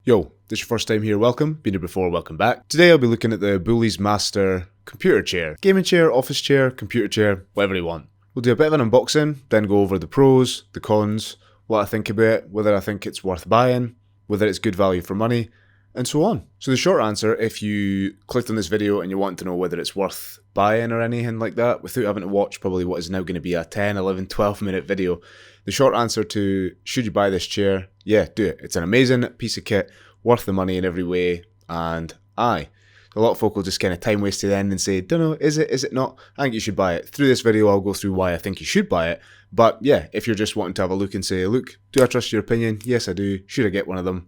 Yo, this is your first time here, welcome. Been here before, welcome back. Today I'll be looking at the Boulies Master computer chair. Gaming chair, office chair, computer chair, whatever you want. We'll do a bit of an unboxing, then go over the pros, the cons, what I think about it, whether I think it's worth buying, whether it's good value for money, and so on. So the short answer, if you clicked on this video and you want to know whether it's worth buying or anything like that, without having to watch probably what is now going to be a 10, 11, 12 minute video, the short answer to should you buy this chair, yeah, do it. It's an amazing piece of kit, worth the money in every way, and aye. A lot of folk will just kind of time waste to the end and say, don't know, is it not? I think you should buy it. Through this video, I'll go through why I think you should buy it. But yeah, if you're just wanting to have a look and say, look, do I trust your opinion? Yes, I do. Should I get one of them?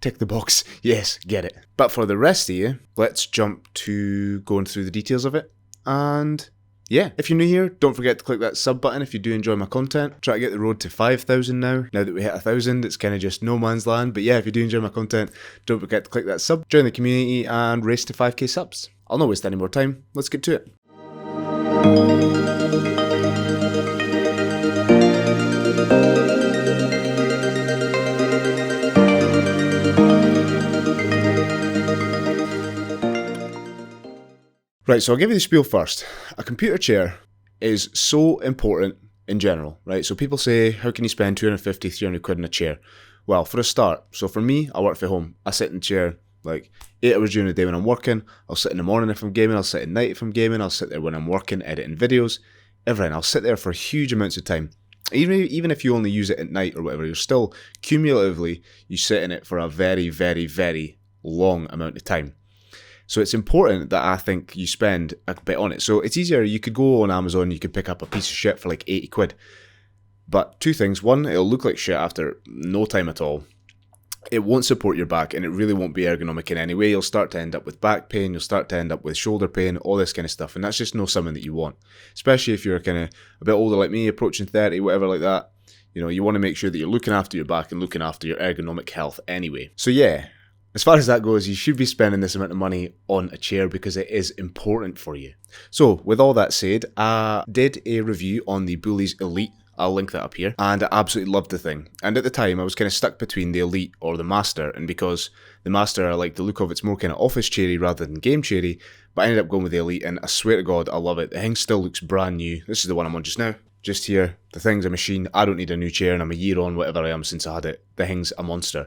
Tick the box. Yes, get it. But for the rest of you, let's jump to going through the details of it. And yeah, if you're new here, don't forget to click that sub button if you do enjoy my content. Try to get the road to 5,000 now. Now that we hit 1,000, it's kind of just no man's land. But yeah, if you do enjoy my content, don't forget to click that sub, join the community, and race to 5k subs. I'll not waste any more time. Let's get to it. Right, so I'll give you the spiel first. A computer chair is so important in general, right? So people say, how can you spend 250, 300 quid on a chair? Well, for a start, so for me, I work from home. I sit in the chair like 8 hours during the day when I'm working. I'll sit in the morning if I'm gaming. I'll sit at night if I'm gaming. I'll sit there when I'm working, editing videos, everything. I'll sit there for huge amounts of time. Even if you only use it at night or whatever, you're still, cumulatively, you sit in it for a very, very, very long amount of time. So it's important that I think you spend a bit on it. So it's easier, you could go on Amazon, you could pick up a piece of shit for like 80 quid. But two things, one, it'll look like shit after no time at all. It won't support your back and it really won't be ergonomic in any way. You'll start to end up with back pain, you'll start to end up with shoulder pain, all this kind of stuff. And that's just not something that you want. Especially if you're kind of a bit older like me, approaching 30, whatever like that. You know, you want to make sure that you're looking after your back and looking after your ergonomic health anyway. So yeah. As far as that goes, you should be spending this amount of money on a chair because it is important for you. So, with all that said, I did a review on the Boulies Elite. I'll link that up here. And I absolutely loved the thing. And at the time, I was kind of stuck between the Elite or the Master. And because the Master, I like the look of it's more kind of office chairy rather than game chairy. But I ended up going with the Elite. And I swear to God, I love it. The thing still looks brand new. This is the one I'm on just now. Just here. The thing's a machine. I don't need a new chair. And I'm a year on, whatever I am since I had it. The thing's a monster.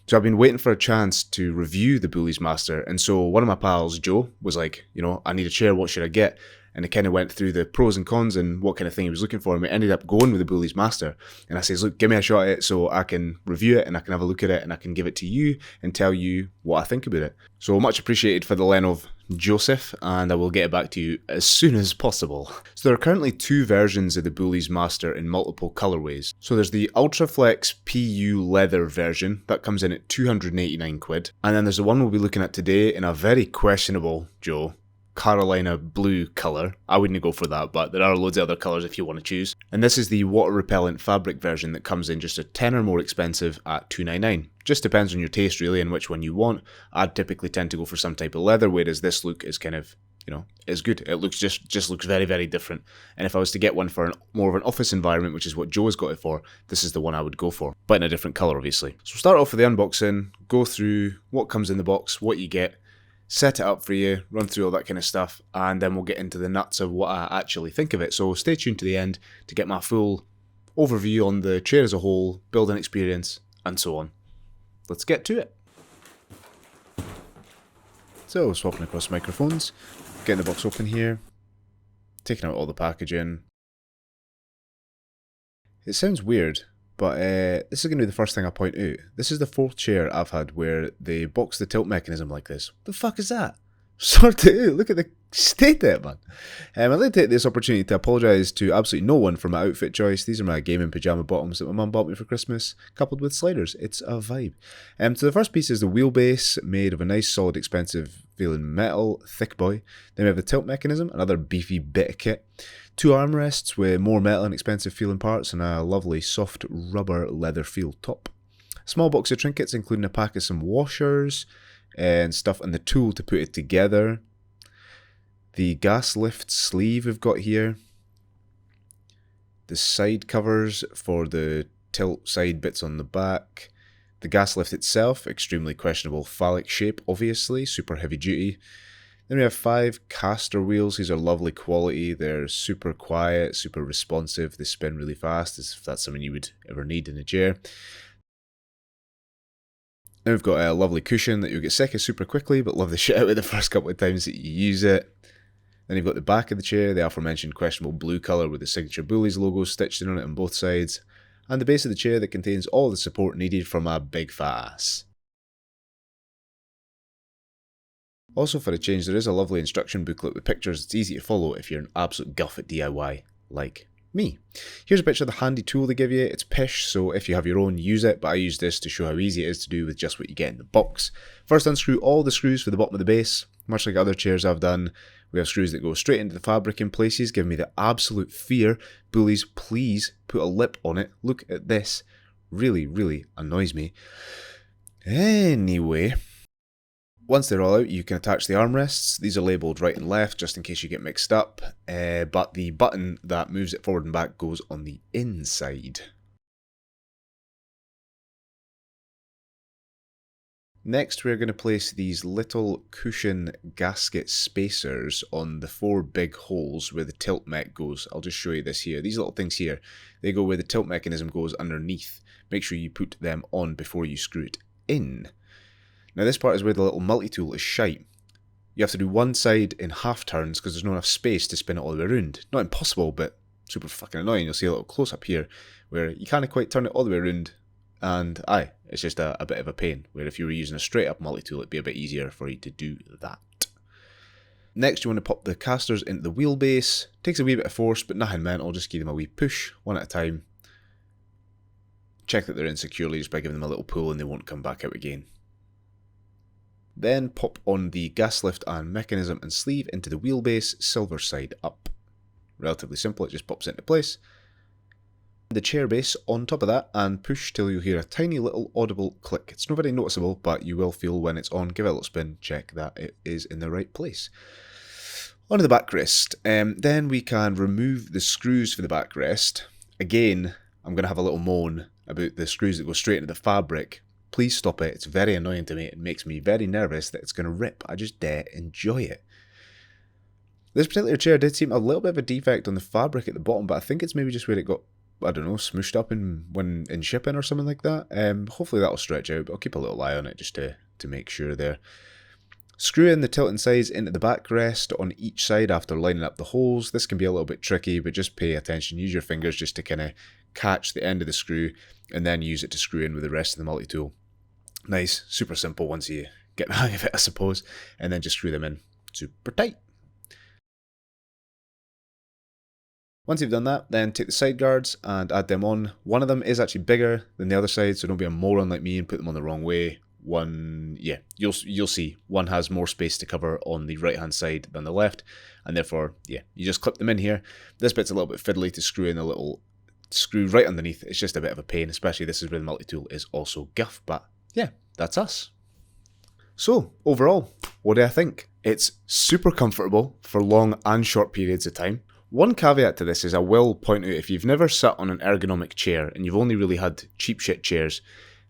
So I've been waiting for a chance to review the Boulies Master, and so one of my pals, Joe, was like, you know, I need a chair, what should I get? And it kind of went through the pros and cons and what kind of thing he was looking for, and we ended up going with the Boulies Master. And I says, look, give me a shot at it so I can review it and I can have a look at it and I can give it to you and tell you what I think about it. So much appreciated for the lend of Joseph, and I will get it back to you as soon as possible. So there are currently two versions of the Boulies Master in multiple colorways. So there's the Ultraflex PU leather version that comes in at 289 quid, and then there's the one we'll be looking at today in a very questionable, Joe, Carolina blue colour. I wouldn't go for that, but there are loads of other colours if you want to choose. And this is the water repellent fabric version that comes in just a tenner more expensive at 299. Just depends on your taste really and which one you want. I'd typically tend to go for some type of leather, whereas this look is kind of, you know, is good. It looks just looks very, very different. And if I was to get one for more of an office environment, which is what Joe's got it for, this is the one I would go for, but in a different colour obviously. So we'll start off with the unboxing, go through what comes in the box, what you get, set it up for you, run through all that kind of stuff, and then we'll get into the nuts of what I actually think of it. So stay tuned to the end to get my full overview on the chair as a whole, building experience, and so on. Let's get to it. So, swapping across microphones, getting the box open here, taking out all the packaging. It sounds weird, but this is going to be the first thing I point out. This is the fourth chair I've had where they box the tilt mechanism like this. What the fuck is that? Sort it out. Look at the state of it, man. I'd like to take this opportunity to apologise to absolutely no one for my outfit choice. These are my gaming pyjama bottoms that my mum bought me for Christmas, coupled with sliders. It's a vibe. So the first piece is the wheelbase, made of a nice, solid, expensive feeling metal, thick boy. Then we have the tilt mechanism, another beefy bit of kit. Two armrests with more metal and expensive feeling parts, and a lovely soft rubber leather feel top. Small box of trinkets, including a pack of some washers and stuff and the tool to put it together. The gas lift sleeve we've got here. The side covers for the tilt side bits on the back. The gas lift itself, extremely questionable phallic shape, obviously, super heavy duty. Then we have 5 caster wheels. These are lovely quality. They're super quiet, super responsive. They spin really fast, as if that's something you would ever need in a chair. Then we've got a lovely cushion that you'll get sick of super quickly, but love the shit out of the first couple of times that you use it. Then you've got the back of the chair, the aforementioned questionable blue colour with the signature Boulies logo stitched in on it on both sides. And the base of the chair that contains all the support needed from a big fat ass. Also, for a change, there is a lovely instruction booklet with pictures. It's easy to follow if you're an absolute guff at DIY, like me. Here's a picture of the handy tool they give you. It's pish, so if you have your own, use it, but I use this to show how easy it is to do with just what you get in the box. First, unscrew all the screws for the bottom of the base. Much like other chairs I've done, we have screws that go straight into the fabric in places, giving me the absolute fear. Boulies, please put a lip on it. Look at this. Really, really annoys me. Anyway, once they're all out, you can attach the armrests. These are labelled right and left, just in case you get mixed up, but the button that moves it forward and back goes on the inside. Next, we're going to place these little cushion gasket spacers on the 4 big holes where the tilt mech goes. I'll just show you this here. These little things here, they go where the tilt mechanism goes underneath. Make sure you put them on before you screw it in. Now this part is where the little multi-tool is shite. You have to do one side in half turns because there's not enough space to spin it all the way around. Not impossible, but super fucking annoying. You'll see a little close up here where you can't quite turn it all the way around. And it's just a bit of a pain, where if you were using a straight up multi-tool, it'd be a bit easier for you to do that. Next, you want to pop the casters into the wheelbase. Takes a wee bit of force, but nothing mental, just give them a wee push, one at a time. Check that they're in securely just by giving them a little pull and they won't come back out again. Then pop on the gas lift and mechanism and sleeve into the wheelbase, silver side up. Relatively simple, it just pops into place. The chair base on top of that and push till you hear a tiny little audible click. It's not very noticeable, but you will feel when it's on. Give it a little spin, check that it is in the right place. Onto the backrest. Then we can remove the screws for the backrest. Again, I'm going to have a little moan about the screws that go straight into the fabric. Please stop it. It's very annoying to me. It makes me very nervous that it's going to rip. I just enjoy it. This particular chair did seem a little bit of a defect on the fabric at the bottom, but I think it's maybe just where it got, I don't know, smooshed up when in shipping or something like that. Hopefully that'll stretch out, but I'll keep a little eye on it just to make sure there. Screw in the tilting sides into the backrest on each side after lining up the holes. This can be a little bit tricky, but just pay attention. Use your fingers just to kind of catch the end of the screw and then use it to screw in with the rest of the multi-tool. Nice, super simple once you get the hang of it, I suppose, and then just screw them in super tight. Once you've done that, then take the side guards and add them on. One of them is actually bigger than the other side, so don't be a moron like me and put them on the wrong way. One, yeah, you'll see. One has more space to cover on the right hand side than the left, and therefore, yeah, you just clip them in here. This bit's a little bit fiddly to screw in a little screw right underneath. It's just a bit of a pain, especially this is where the multi-tool is also guff, but yeah, that's us. So, overall, what do I think? It's super comfortable for long and short periods of time. One caveat to this is I will point out, if you've never sat on an ergonomic chair and you've only really had cheap shit chairs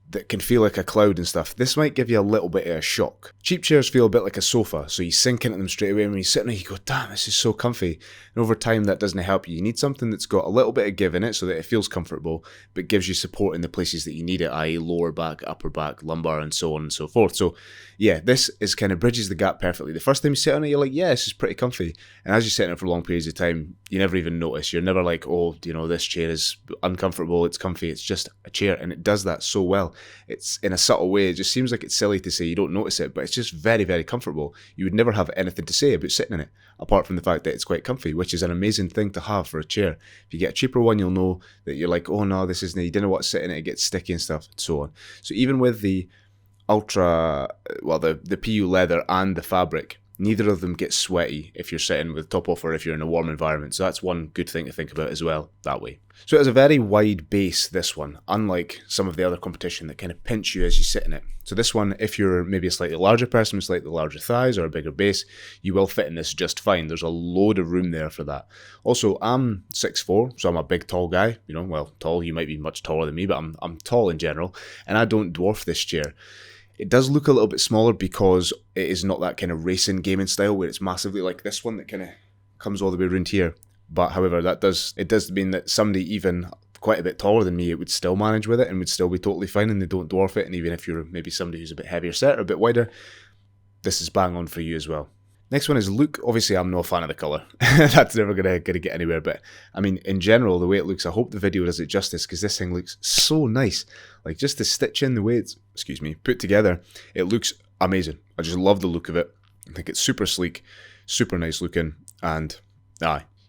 that can feel like a cloud and stuff, this might give you a little bit of a shock. Cheap chairs feel a bit like a sofa, so you sink into them straight away, and when you sit in it you go, damn, this is so comfy. And over time that doesn't help you. You need something that's got a little bit of give in it so that it feels comfortable, but gives you support in the places that you need it, i.e. lower back, upper back, lumbar, and so on and so forth. So yeah, this is kind of bridges the gap perfectly. The first time you sit on it, you're like, yeah, this is pretty comfy. And as you sit in it for long periods of time, you never even notice. You're never like, oh, you know, this chair is uncomfortable, it's comfy. It's just a chair, and it does that so well. It's in a subtle way. It just seems like it's silly to say you don't notice it, but it's just very, very comfortable. You would never have anything to say about sitting in it, apart from the fact that it's quite comfy, which is an amazing thing to have for a chair. If you get a cheaper one, you'll know that you're like, oh no, this isn't, you don't want to sit in it, it gets sticky and stuff, and so on. So even with the ultra, well, the PU leather and the fabric, neither of them get sweaty if you're sitting with top off or if you're in a warm environment. So that's one good thing to think about as well that way. So it has a very wide base, this one, unlike some of the other competition that kind of pinch you as you sit in it. So this one, if you're maybe a slightly larger person with slightly larger thighs or a bigger base, you will fit in this just fine. There's a load of room there for that. Also, I'm 6'4", so I'm a big tall guy. You know, well, tall, you might be much taller than me, but I'm tall in general, and I don't dwarf this chair. It does look a little bit smaller because it is not that kind of racing gaming style where it's massively like this one that kind of comes all the way around here. But however, it does mean that somebody even quite a bit taller than me, it would still manage with it and would still be totally fine, and they don't dwarf it. And even if you're maybe somebody who's a bit heavier set or a bit wider, this is bang on for you as well. Next one is look. Obviously, I'm no fan of the colour. That's never gonna get anywhere. But I mean, in general, the way it looks, I hope the video does it justice because this thing looks so nice. Like just the stitch in, the way it's, put together, it looks amazing. I just love the look of it. I think it's super sleek, super nice looking, and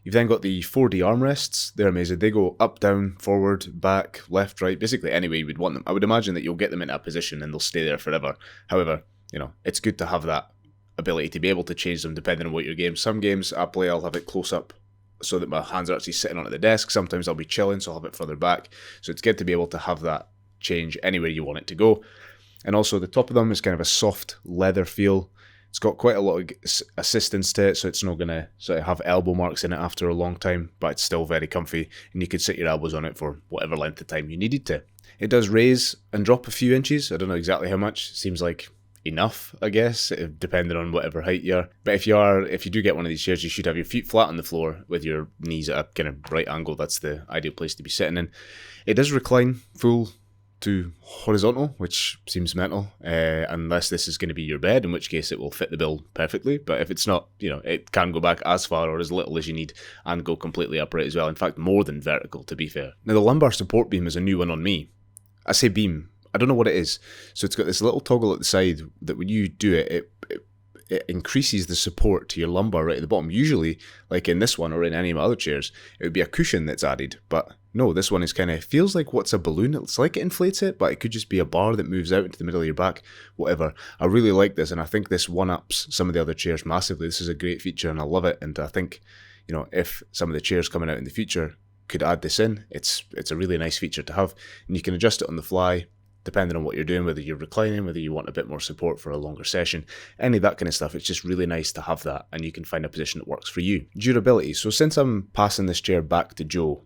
you've then got the 4D armrests. They're amazing. They go up, down, forward, back, left, right, basically any way you would want them. I would imagine that you'll get them in a position and they'll stay there forever. However, you know, it's good to have that ability to be able to change them depending on what your game. Some games I play, I'll have it close up so that my hands are actually sitting onto the desk. Sometimes I'll be chilling, so I'll have it further back. So it's good to be able to have that change anywhere you want it to go. And also the top of them is kind of a soft leather feel. It's got quite a lot of assistance to it, so it's not going to sort of have elbow marks in it after a long time, but it's still very comfy, and you could sit your elbows on it for whatever length of time you needed to. It does raise and drop a few inches. I don't know exactly how much. It seems like enough, I guess, depending on whatever height you are. But if you do get one of these chairs, you should have your feet flat on the floor with your knees at a kind of right angle. That's the ideal place to be sitting in. It does recline full to horizontal, which seems mental, unless this is going to be your bed, in which case it will fit the bill perfectly. But if it's not, you know, it can go back as far or as little as you need and go completely upright as well. In fact, more than vertical, to be fair. Now, the lumbar support beam is a new one on me. I say beam, I don't know what it is. So it's got this little toggle at the side that when you do it, it increases the support to your lumbar right at the bottom. Usually, like in this one or in any of my other chairs, it would be a cushion that's added. But no, this one is kind of, feels like what's a balloon. It's like it inflates it, but it could just be a bar that moves out into the middle of your back, whatever. I really like this, and I think this one-ups some of the other chairs massively. This is a great feature, and I love it. And I think, you know, if some of the chairs coming out in the future could add this in, it's a really nice feature to have. And you can adjust it on the fly, depending on what you're doing, whether you're reclining, whether you want a bit more support for a longer session, any of that kind of stuff. It's just really nice to have that, and you can find a position that works for you. Durability. So since I'm passing this chair back to Joe,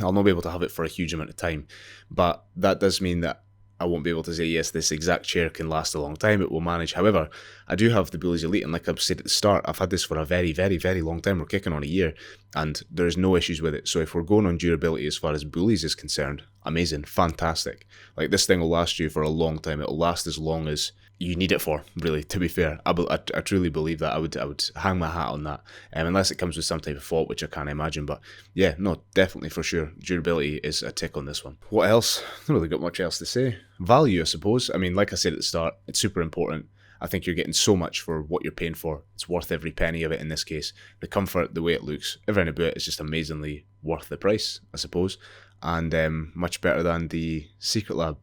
I'll not be able to have it for a huge amount of time, but that does mean that I won't be able to say, yes, this exact chair can last a long time, it will manage. However, I do have the Boulies Elite, and like I've said at the start, I've had this for a very, very, very long time. We're kicking on a year, and there's no issues with it. So if we're going on durability as far as Boulies is concerned, amazing, fantastic. Like, this thing will last you for a long time. It'll last as long as you need it for, really, to be fair. I truly believe that. I would hang my hat on that, unless it comes with some type of fault, which I can't imagine. But yeah, no, definitely for sure. Durability is a tick on this one. What else? Not really got much else to say. Value, I suppose. I mean, like I said at the start, it's super important. I think you're getting so much for what you're paying for. It's worth every penny of it in this case. The comfort, the way it looks, everything about it is just amazingly worth the price, I suppose. And much better than the Secretlab.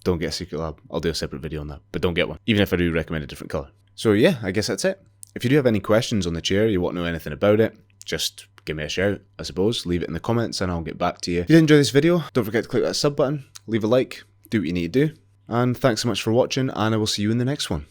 Don't get a Secretlab. I'll do a separate video on that, but don't get one, even if I do recommend a different colour. So yeah, I guess that's it. If you do have any questions on the chair, you want to know anything about it, just give me a shout, I suppose. Leave it in the comments and I'll get back to you. If you did enjoy this video, don't forget to click that sub button, leave a like, do what you need to do, and thanks so much for watching, and I will see you in the next one.